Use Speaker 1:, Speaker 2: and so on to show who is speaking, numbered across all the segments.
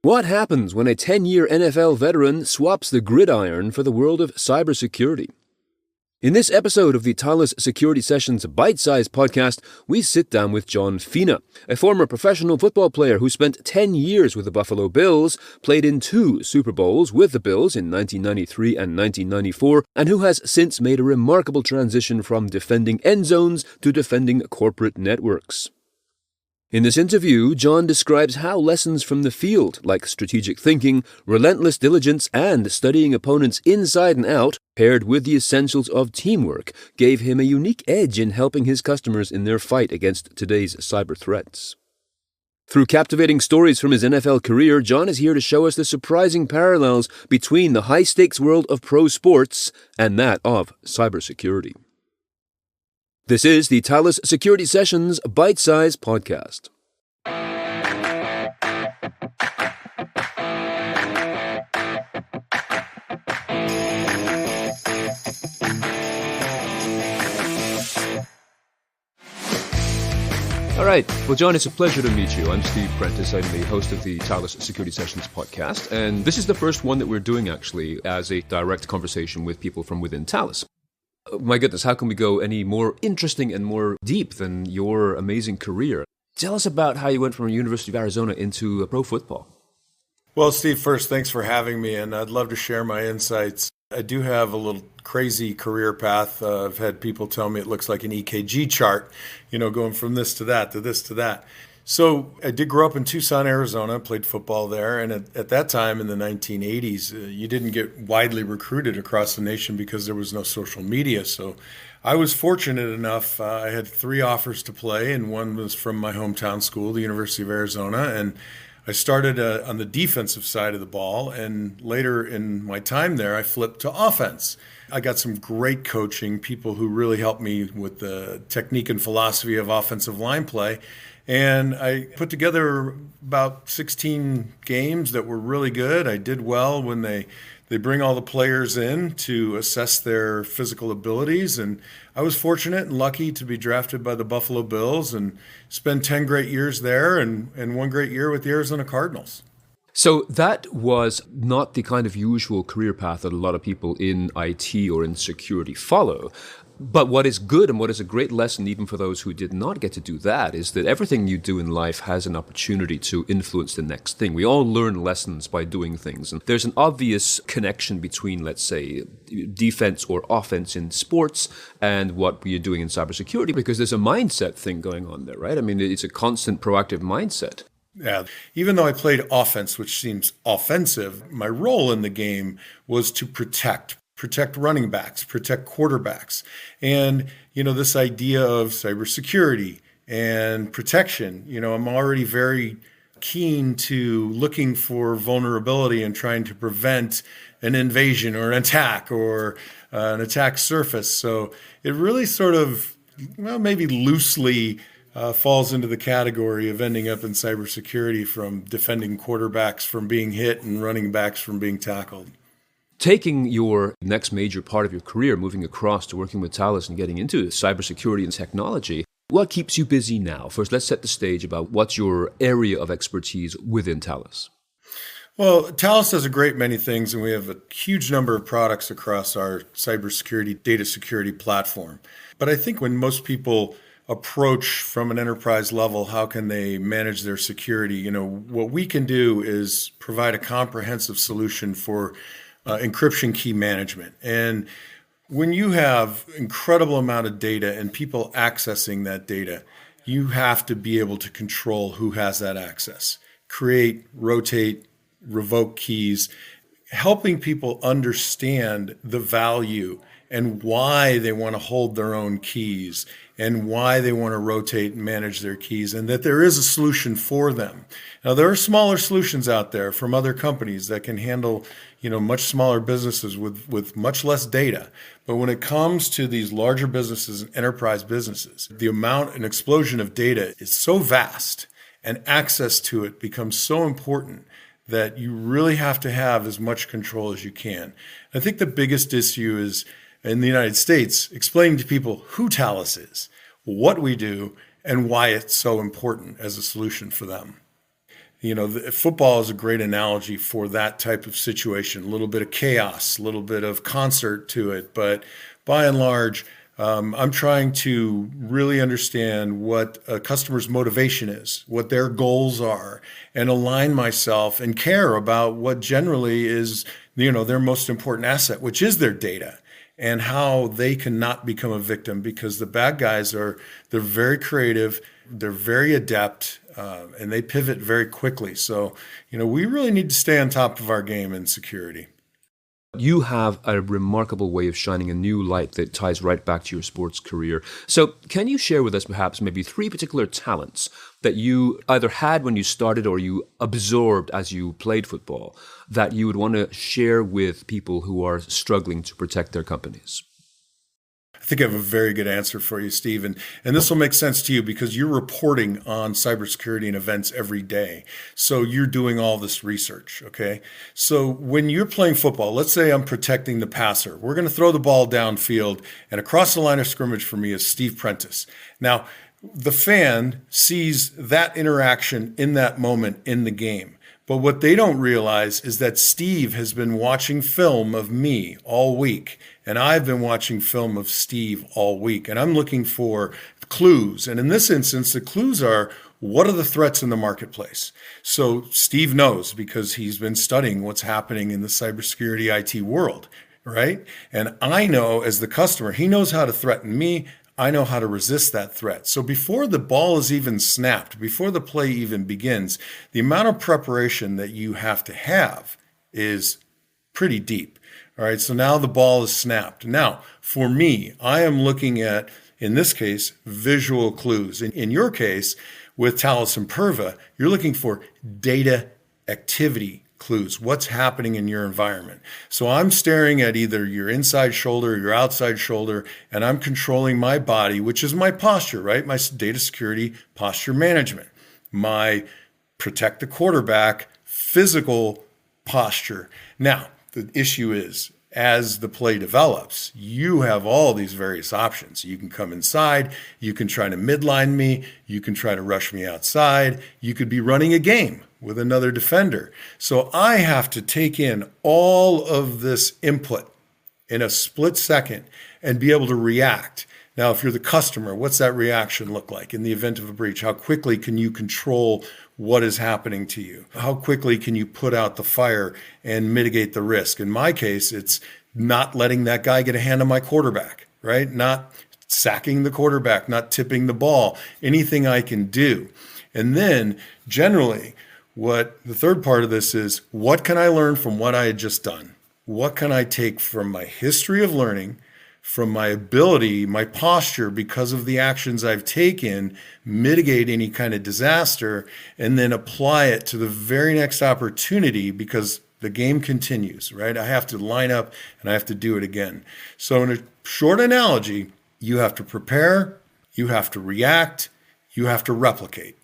Speaker 1: What happens when a 10-year NFL veteran swaps the gridiron for the world of cybersecurity? In this episode of the Thales Security Sessions Bite-Sized podcast, we sit down with John Fina, a former professional football player who spent 10 years with the Buffalo Bills, played in 2 Super Bowls with the Bills in 1993 and 1994, and who has since made a remarkable transition from defending end zones to defending corporate networks. In this interview, John describes how lessons from the field, like strategic thinking, relentless diligence, and studying opponents inside and out, paired with the essentials of teamwork, gave him a unique edge in helping his customers in their fight against today's cyber threats. Through captivating stories from his NFL career, John is here to show us the surprising parallels between the high-stakes world of pro sports and that of cybersecurity. This is the Thales Security Sessions Bite-Size Podcast. All right. Well, John, it's a pleasure to meet you. I'm Steve Prentice. I'm the host of the Thales Security Sessions podcast, and this is the first one that we're doing, actually, as a direct conversation with people from within Thales. My goodness, how can we go any more interesting and more deep than your amazing career? Tell us about how you went from the University of Arizona into pro football.
Speaker 2: Well, Steve, first, thanks for having me, and I'd love to share my insights. I do have a little crazy career path. I've had people tell me it looks like an EKG chart, going from this to that, to this to that. So I did grow up in Tucson, Arizona, played football there. And at that time in the 1980s, you didn't get widely recruited across the nation because there was no social media. So I was fortunate enough. I had 3 offers to play, and one was from my hometown school, the University of Arizona. And I started on the defensive side of the ball. And later in my time there, I flipped to offense. I got some great coaching, people who really helped me with the technique and philosophy of offensive line play. And I put together about 16 games that were really good. I did well when they bring all the players in to assess their physical abilities. And I was fortunate and lucky to be drafted by the Buffalo Bills and spend 10 great years there and 1 great year with the Arizona Cardinals.
Speaker 1: So that was not the kind of usual career path that a lot of people in IT or in security follow. But what is good and what is a great lesson even for those who did not get to do that is that everything you do in life has an opportunity to influence the next thing. We all learn lessons by doing things. And there's an obvious connection between, let's say, defense or offense in sports and what we're doing in cybersecurity because there's a mindset thing going on there, right? I mean, it's a constant proactive mindset.
Speaker 2: Yeah. Even though I played offense, which seems offensive, my role in the game was to protect running backs, protect quarterbacks. And, this idea of cybersecurity and protection, I'm already very keen to looking for vulnerability and trying to prevent an invasion or an attack or an attack surface. So it really sort of, maybe loosely falls into the category of ending up in cybersecurity from defending quarterbacks from being hit and running backs from being tackled.
Speaker 1: Taking your next major part of your career, moving across to working with Thales and getting into cybersecurity and technology, what keeps you busy now? First, let's set the stage about what's your area of expertise within Thales.
Speaker 2: Well, Thales does a great many things, and we have a huge number of products across our cybersecurity data security platform. But I think when most people approach from an enterprise level, how can they manage their security? What we can do is provide a comprehensive solution for encryption key management. And when you have incredible amount of data and people accessing that data, you have to be able to control who has that access. Create, rotate, revoke keys, helping people understand the value and why they want to hold their own keys and why they want to rotate and manage their keys, and that there is a solution for them. Now, there are smaller solutions out there from other companies that can handle, much smaller businesses with much less data. But when it comes to these larger businesses and enterprise businesses, the amount and explosion of data is so vast, and access to it becomes so important that you really have to have as much control as you can. I think the biggest issue is, in the United States, explaining to people who Thales is, what we do, and why it's so important as a solution for them. Football is a great analogy for that type of situation. A little bit of chaos, a little bit of concert to it. But by and large, I'm trying to really understand what a customer's motivation is, what their goals are, and align myself and care about what generally is, their most important asset, which is their data, and how they cannot become a victim, because the bad guys they're very creative, they're very adept, and they pivot very quickly. So, we really need to stay on top of our game in security.
Speaker 1: You have a remarkable way of shining a new light that ties right back to your sports career. So can you share with us perhaps maybe 3 particular talents that you either had when you started or you absorbed as you played football that you would want to share with people who are struggling to protect their companies?
Speaker 2: I think I have a very good answer for you, Steve. And this will make sense to you because you're reporting on cybersecurity and events every day. So you're doing all this research, okay? So when you're playing football, let's say I'm protecting the passer. We're going to throw the ball downfield, and across the line of scrimmage for me is Steve Prentice. Now, the fan sees that interaction in that moment in the game. But what they don't realize is that Steve has been watching film of me all week, and I've been watching film of Steve all week, and I'm looking for clues. And in this instance, the clues are, what are the threats in the marketplace? So Steve knows because he's been studying what's happening in the cybersecurity IT world, right? And I know as the customer, he knows how to threaten me. I know how to resist that threat. So before the ball is even snapped, before the play even begins, the amount of preparation that you have to have is pretty deep. All right, so now the ball is snapped. Now, for me, I am looking at, in this case, visual clues. In your case, with Thales and Perva, you're looking for data activity clues. What's happening in your environment? So I'm staring at either your inside shoulder or your outside shoulder, and I'm controlling my body, which is my posture, right? My data security posture management, my protect the quarterback physical posture. Now, the issue is, as the play develops, you have all these various options. You can come inside, you can try to midline me, you can try to rush me outside, you could be running a game with another defender. So I have to take in all of this input in a split second and be able to react. Now, if you're the customer, what's that reaction look like in the event of a breach? How quickly can you control what is happening to you? How quickly can you put out the fire and mitigate the risk? In my case, it's not letting that guy get a hand on my quarterback, right? Not sacking the quarterback, not tipping the ball, anything I can do. And then generally, what the third part of this is, what can I learn from what I had just done? What can I take from my history of learning, from my ability, my posture, because of the actions I've taken, mitigate any kind of disaster, and then apply it to the very next opportunity, because the game continues, right? I have to line up and I have to do it again. So in a short analogy, you have to prepare, you have to react, you have to replicate.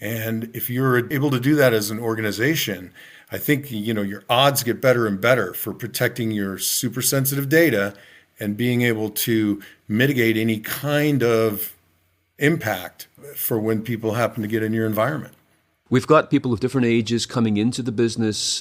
Speaker 2: And if you're able to do that as an organization, I think, your odds get better and better for protecting your super sensitive data and being able to mitigate any kind of impact for when people happen to get in your environment.
Speaker 1: We've got people of different ages coming into the business.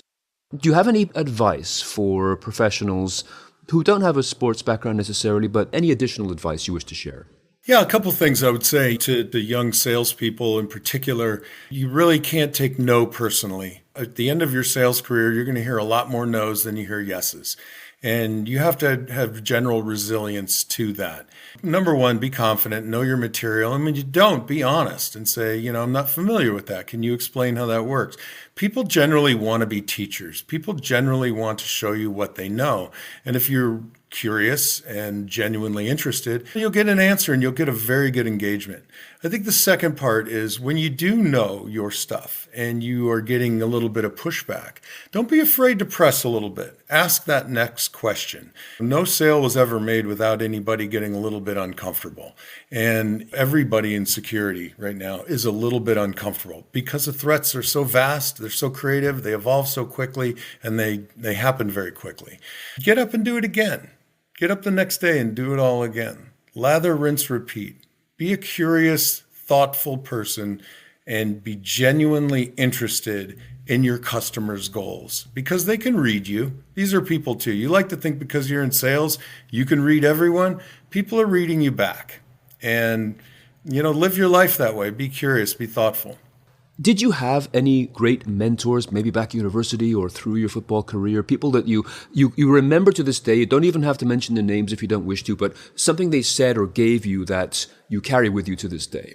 Speaker 1: Do you have any advice for professionals who don't have a sports background necessarily, but any additional advice you wish to share?
Speaker 2: Yeah, a couple of things I would say to the young salespeople in particular. You really can't take no personally. At the end of your sales career, you're going to hear a lot more no's than you hear yeses. And you have to have general resilience to that. Number one, be confident, know your material. And when you don't, be honest and say, I'm not familiar with that. Can you explain how that works? People generally want to be teachers. People generally want to show you what they know. And if you're curious and genuinely interested, you'll get an answer and you'll get a very good engagement. I think the second part is when you do know your stuff and you are getting a little bit of pushback, don't be afraid to press a little bit. Ask that next question. No sale was ever made without anybody getting a little bit uncomfortable. And everybody in security right now is a little bit uncomfortable because the threats are so vast, they're so creative, they evolve so quickly, and they happen very quickly. Get up and do it again. Get up the next day and do it all again. Lather, rinse, repeat. Be a curious, thoughtful person and be genuinely interested in your customers' goals, because they can read you. These are people too. You like to think because you're in sales, you can read everyone. People are reading you back. And, live your life that way. Be curious, be thoughtful.
Speaker 1: Did you have any great mentors, maybe back at university or through your football career, people that you remember to this day? You don't even have to mention their names if you don't wish to, but something they said or gave you that you carry with you to this day?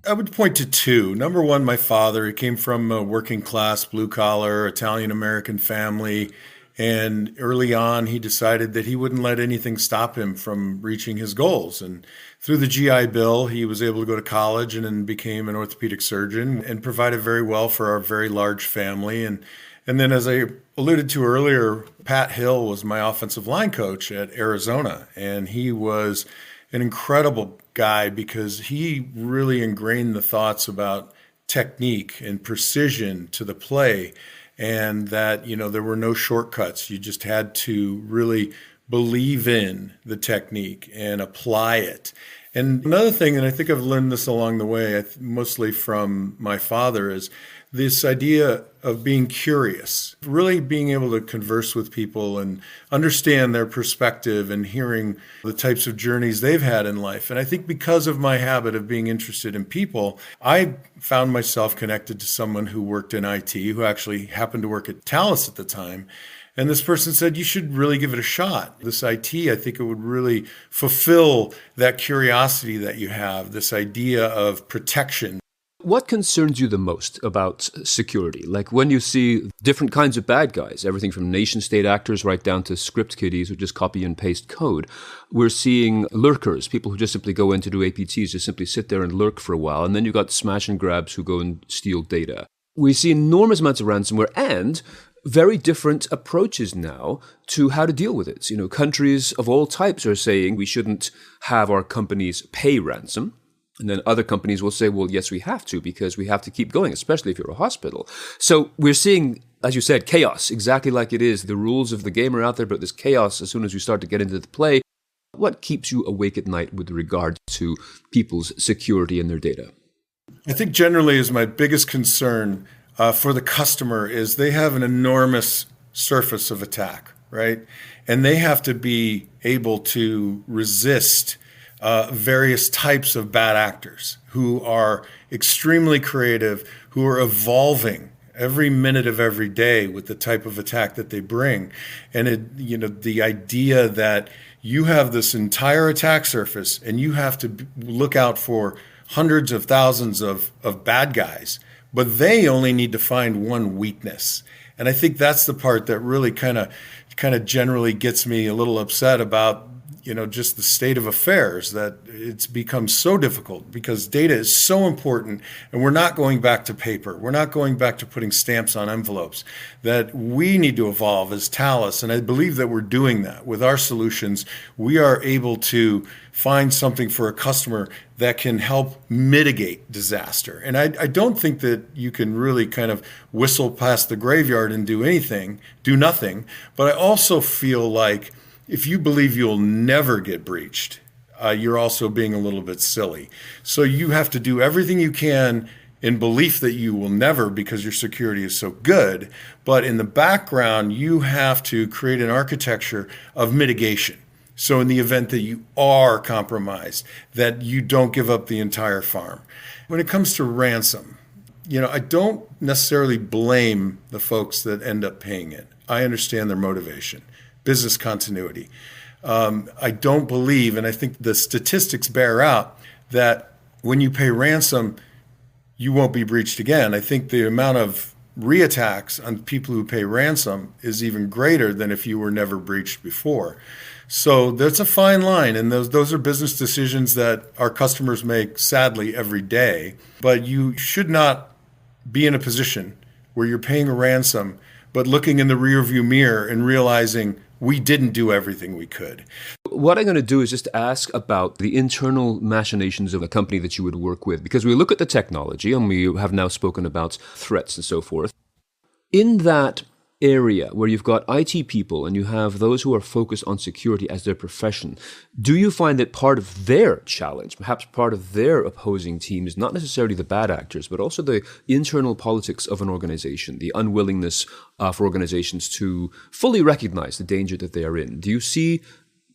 Speaker 2: I would point to two. Number one, my father. He came from a working class, blue collar, Italian-American family. And early on, he decided that he wouldn't let anything stop him from reaching his goals. And through the GI Bill, he was able to go to college and then became an orthopedic surgeon and provided very well for our very large family. And then, as I alluded to earlier, Pat Hill was my offensive line coach at Arizona. And he was an incredible guy because he really ingrained the thoughts about technique and precision to the play. And that, there were no shortcuts. You just had to really believe in the technique and apply it. And another thing, and I think I've learned this along the way, mostly from my father, is this idea of being curious, really being able to converse with people and understand their perspective and hearing the types of journeys they've had in life. And I think because of my habit of being interested in people, I found myself connected to someone who worked in IT, who actually happened to work at Thales at the time. And this person said, you should really give it a shot. This IT, I think it would really fulfill that curiosity that you have, this idea of protection.
Speaker 1: What concerns you the most about security? Like when you see different kinds of bad guys, everything from nation-state actors right down to script kiddies who just copy and paste code. We're seeing lurkers, people who just simply go in to do APTs, just simply sit there and lurk for a while. And then you've got smash and grabs who go and steal data. We see enormous amounts of ransomware and very different approaches now to how to deal with it. Countries of all types are saying we shouldn't have our companies pay ransom. And then other companies will say, well, yes, we have to, because we have to keep going, especially if you're a hospital. So we're seeing, as you said, chaos, exactly like it is. The rules of the game are out there, but there's chaos as soon as we start to get into the play. What keeps you awake at night with regard to people's security and their data?
Speaker 2: I think generally is my biggest concern for the customer is they have an enormous surface of attack, right? And they have to be able to resist various types of bad actors who are extremely creative, who are evolving every minute of every day with the type of attack that they bring. And the idea that you have this entire attack surface and you have to look out for hundreds of thousands of bad guys, but they only need to find one weakness. And I think that's the part that really kind of generally gets me a little upset about just the state of affairs, that it's become so difficult because data is so important and we're not going back to paper. We're not going back to putting stamps on envelopes, that we need to evolve as Thales. And I believe that we're doing that with our solutions. We are able to find something for a customer that can help mitigate disaster. And I don't think that you can really kind of whistle past the graveyard and do nothing. But I also feel like if you believe you'll never get breached, you're also being a little bit silly. So you have to do everything you can in belief that you will never, because your security is so good. But in the background, you have to create an architecture of mitigation. So in the event that you are compromised, that you don't give up the entire farm. When it comes to ransom, I don't necessarily blame the folks that end up paying it. I understand their motivation. Business continuity. I don't believe, and I think the statistics bear out, that when you pay ransom, you won't be breached again. I think the amount of reattacks on people who pay ransom is even greater than if you were never breached before. So there's a fine line, and those are business decisions that our customers make, sadly, every day. But you should not be in a position where you're paying a ransom, but looking in the rearview mirror and realizing we didn't do everything we could.
Speaker 1: What I'm going to do is just ask about the internal machinations of a company that you would work with, because we look at the technology and we have now spoken about threats and so forth. In that area where you've got IT people and you have those who are focused on security as their profession, do you find that part of their challenge, perhaps part of their opposing team, is not necessarily the bad actors, but also the internal politics of an organization, the unwillingness for organizations to fully recognize the danger that they are in? Do you see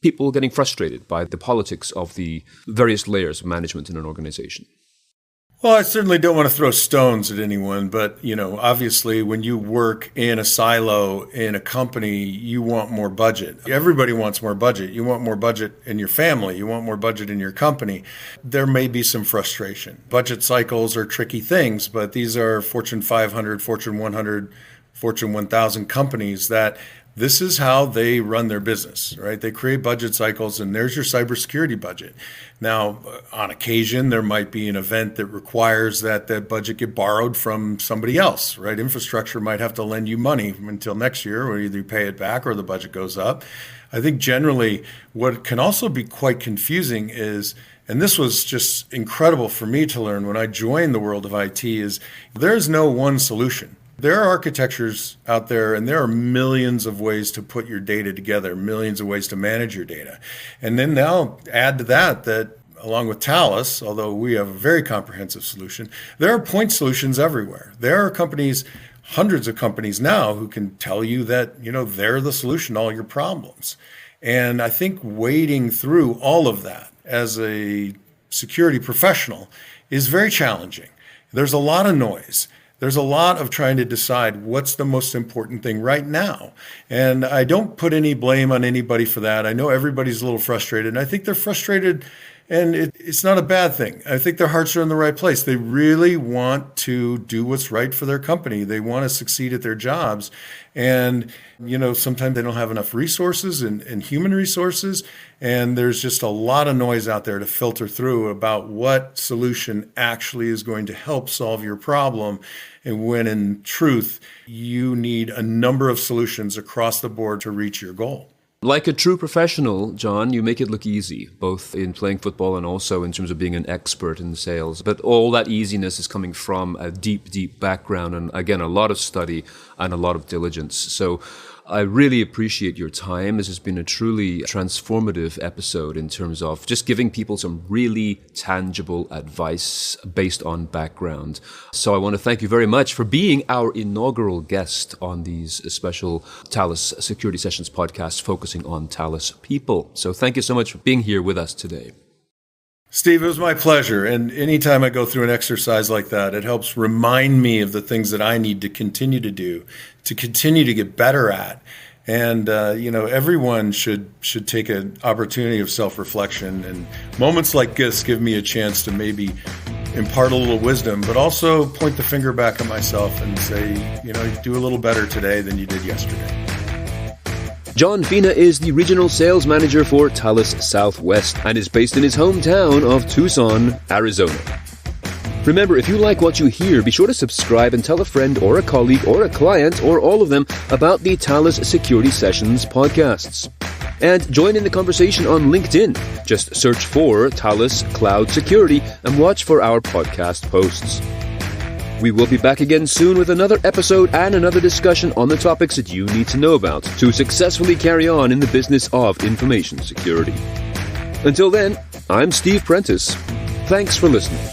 Speaker 1: people getting frustrated by the politics of the various layers of management in an organization?
Speaker 2: Well, I certainly don't want to throw stones at anyone, but, obviously when you work in a silo in a company, you want more budget. Everybody wants more budget. You want more budget in your family. You want more budget in your company. There may be some frustration. Budget cycles are tricky things, but these are Fortune 500, Fortune 100, Fortune 1000 companies that this is how they run their business, right? They create budget cycles, and there's your cybersecurity budget. Now, on occasion, there might be an event that requires that budget get borrowed from somebody else, right? Infrastructure might have to lend you money until next year, or either you pay it back or the budget goes up. I think generally what can also be quite confusing is, and this was just incredible for me to learn when I joined the world of IT, is there's no one solution. There are architectures out there, and there are millions of ways to put your data together, millions of ways to manage your data. And then now add to that along with Thales, although we have a very comprehensive solution, there are point solutions everywhere. There are companies, hundreds of companies now, who can tell you that, they're the solution to all your problems. And I think wading through all of that as a security professional is very challenging. There's a lot of noise. There's a lot of trying to decide what's the most important thing right now. And I don't put any blame on anybody for that. I know everybody's a little frustrated, and I think they're frustrated, and it's not a bad thing. I think their hearts are in the right place. They really want to do what's right for their company. They want to succeed at their jobs. And, sometimes they don't have enough resources and human resources. And there's just a lot of noise out there to filter through about what solution actually is going to help solve your problem. And when in truth, you need a number of solutions across the board to reach your goal.
Speaker 1: Like a true professional, John, you make it look easy, both in playing football and also in terms of being an expert in sales. But all that easiness is coming from a deep, deep background and, again, a lot of study and a lot of diligence. So I really appreciate your time. This has been a truly transformative episode in terms of just giving people some really tangible advice based on background. So I want to thank you very much for being our inaugural guest on these special Thales Security Sessions podcasts focusing on Thales people. So thank you so much for being here with us today.
Speaker 2: Steve, it was my pleasure. And anytime I go through an exercise like that, it helps remind me of the things that I need to continue to do, to continue to get better at. And, everyone should take an opportunity of self-reflection. And moments like this give me a chance to maybe impart a little wisdom, but also point the finger back at myself and say, do a little better today than you did yesterday.
Speaker 1: John Fina is the Regional Sales Manager for Thales Southwest and is based in his hometown of Tucson, Arizona. Remember, if you like what you hear, be sure to subscribe and tell a friend or a colleague or a client or all of them about the Thales Security Sessions podcasts. And join in the conversation on LinkedIn. Just search for Thales Cloud Security and watch for our podcast posts. We will be back again soon with another episode and another discussion on the topics that you need to know about to successfully carry on in the business of information security. Until then, I'm Steve Prentice. Thanks for listening.